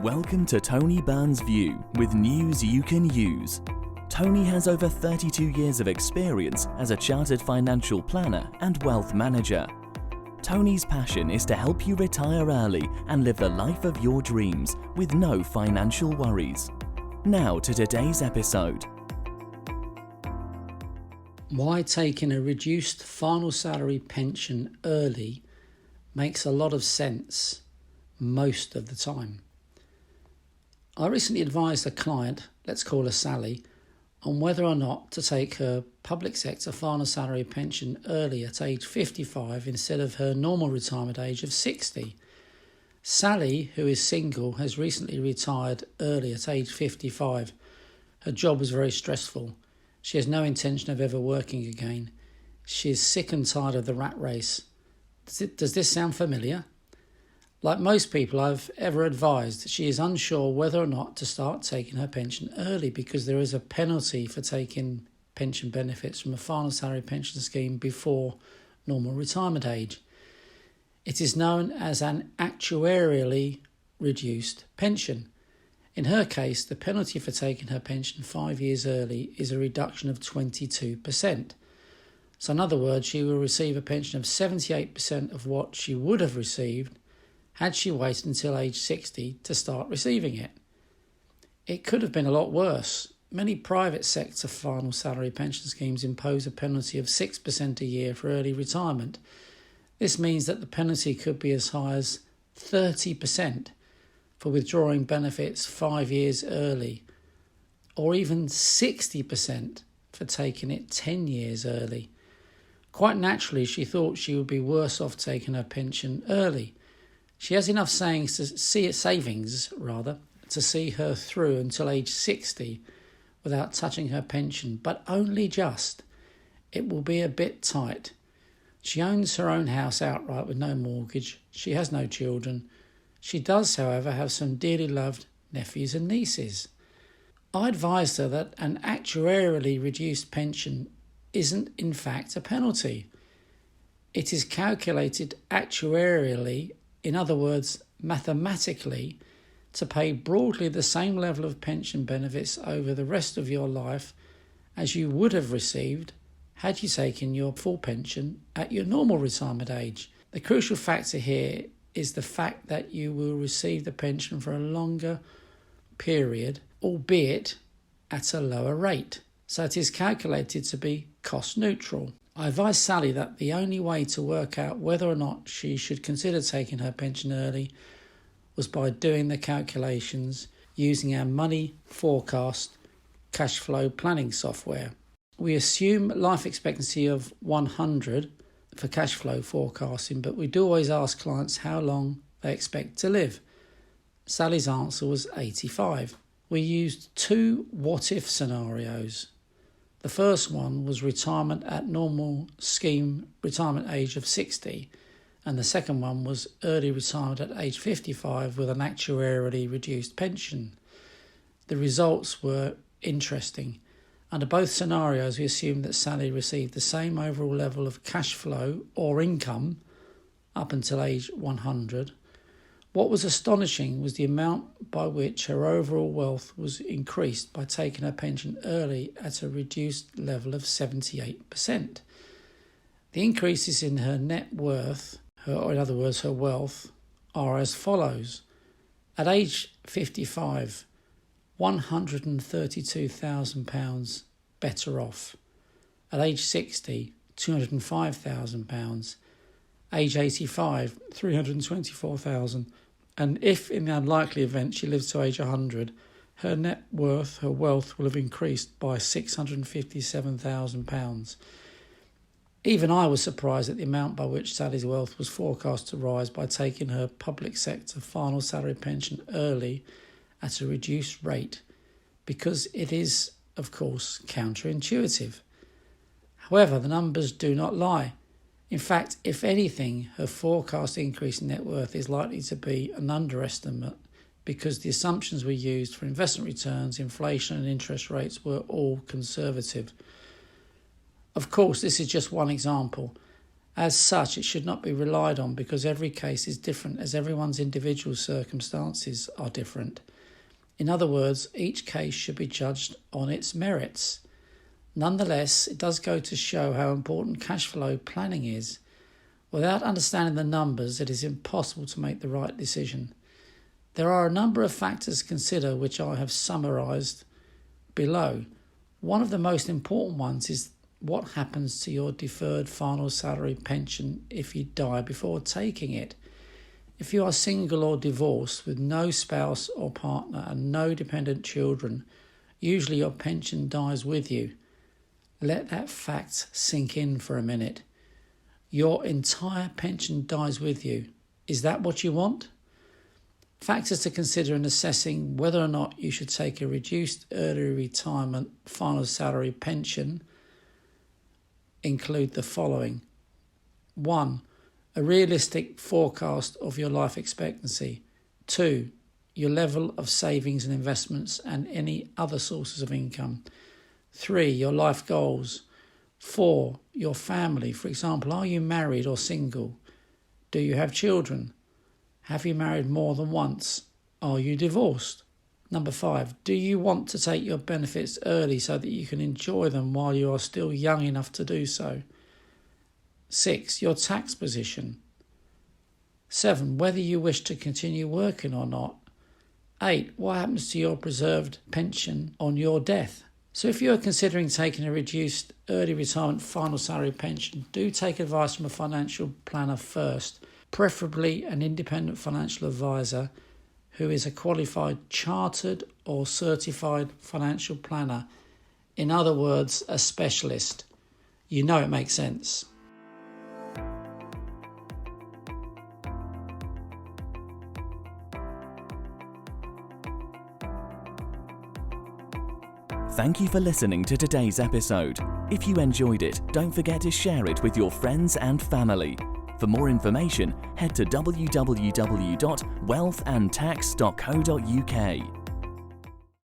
Welcome to Tony Byrne's View with news you can use. Tony has over 32 years of experience as a chartered financial planner and wealth manager. Tony's passion is to help you retire early and live the life of your dreams with no financial worries. Now to today's episode. Why taking a reduced final salary pension early makes a lot of sense most of the time. I recently advised a client, let's call her Sally, on whether or not to take her public sector final salary pension early at age 55 instead of her normal retirement age of 60. Sally, who is single, has recently retired early at age 55. Her job was very stressful. She has no intention of ever working again. She is sick and tired of the rat race. Does this sound familiar? Like most people I've ever advised, she is unsure whether or not to start taking her pension early because there is a penalty for taking pension benefits from a final salary pension scheme before normal retirement age. It is known as an actuarially reduced pension. In her case, the penalty for taking her pension 5 years early is a reduction of 22%. So in other words, she will receive a pension of 78% of what she would have received had she waited until age 60 to start receiving it. It could have been a lot worse. Many private sector final salary pension schemes impose a penalty of 6% a year for early retirement. This means that the penalty could be as high as 30% for withdrawing benefits 5 years early, or even 60% for taking it 10 years early. Quite naturally, she thought she would be worse off taking her pension early. She has enough savings to see her through until age 60 without touching her pension, but only just. It will be a bit tight. She owns her own house outright with no mortgage. She has no children. She does, however, have some dearly loved nephews and nieces. I advised her that an actuarially reduced pension isn't in fact a penalty. It is calculated actuarially, in other words, mathematically, to pay broadly the same level of pension benefits over the rest of your life as you would have received had you taken your full pension at your normal retirement age. The crucial factor here is the fact that you will receive the pension for a longer period, albeit at a lower rate. So it is calculated to be cost neutral. I advised Sally that the only way to work out whether or not she should consider taking her pension early was by doing the calculations using our money forecast cash flow planning software. We assume life expectancy of 100 for cash flow forecasting, but we do always ask clients how long they expect to live. Sally's answer was 85. We used two what-if scenarios. The first one was retirement at normal scheme retirement age of 60, and the second one was early retirement at age 55 with an actuarially reduced pension. The results were interesting. Under both scenarios, we assumed that Sally received the same overall level of cash flow or income up until age 100. What was astonishing was the amount by which her overall wealth was increased by taking her pension early at a reduced level of 78%. The increases in her net worth, or in other words her wealth, are as follows. At age 55, £132,000 better off. At age 60, £205,000. Age 85, £324,000. And if in the unlikely event she lives to age 100, her net worth, her wealth will have increased by £657,000. Even I was surprised at the amount by which Sally's wealth was forecast to rise by taking her public sector final salary pension early at a reduced rate, because it is, of course, counterintuitive. However, the numbers do not lie. In fact, if anything, her forecast increase in net worth is likely to be an underestimate because the assumptions we used for investment returns, inflation and interest rates were all conservative. Of course, this is just one example. As such, it should not be relied on because every case is different, as everyone's individual circumstances are different. In other words, each case should be judged on its merits. Nonetheless, it does go to show how important cash flow planning is. Without understanding the numbers, it is impossible to make the right decision. There are a number of factors to consider which I have summarised below. One of the most important ones is what happens to your deferred final salary pension if you die before taking it. If you are single or divorced with no spouse or partner and no dependent children, usually your pension dies with you. Let that fact sink in for a minute. Your entire pension dies with you. Is that what you want? Factors to consider in assessing whether or not you should take a reduced early retirement final salary pension include the following. 1. A realistic forecast of your life expectancy. 2. Your level of savings and investments and any other sources of income. 3. Your life goals. 4. Your family. For example, are you married or single? Do you have children? Have you married more than once? Are you divorced? 5. Do you want to take your benefits early so that you can enjoy them while you are still young enough to do so? 6. Your tax position. 7. Whether you wish to continue working or not. 8. What happens to your preserved pension on your death? So if you are considering taking a reduced early retirement final salary pension, do take advice from a financial planner first, preferably an independent financial advisor who is a qualified chartered or certified financial planner. In other words, a specialist. You know it makes sense. Thank you for listening to today's episode. If you enjoyed it, don't forget to share it with your friends and family. For more information, head to www.wealthandtax.co.uk.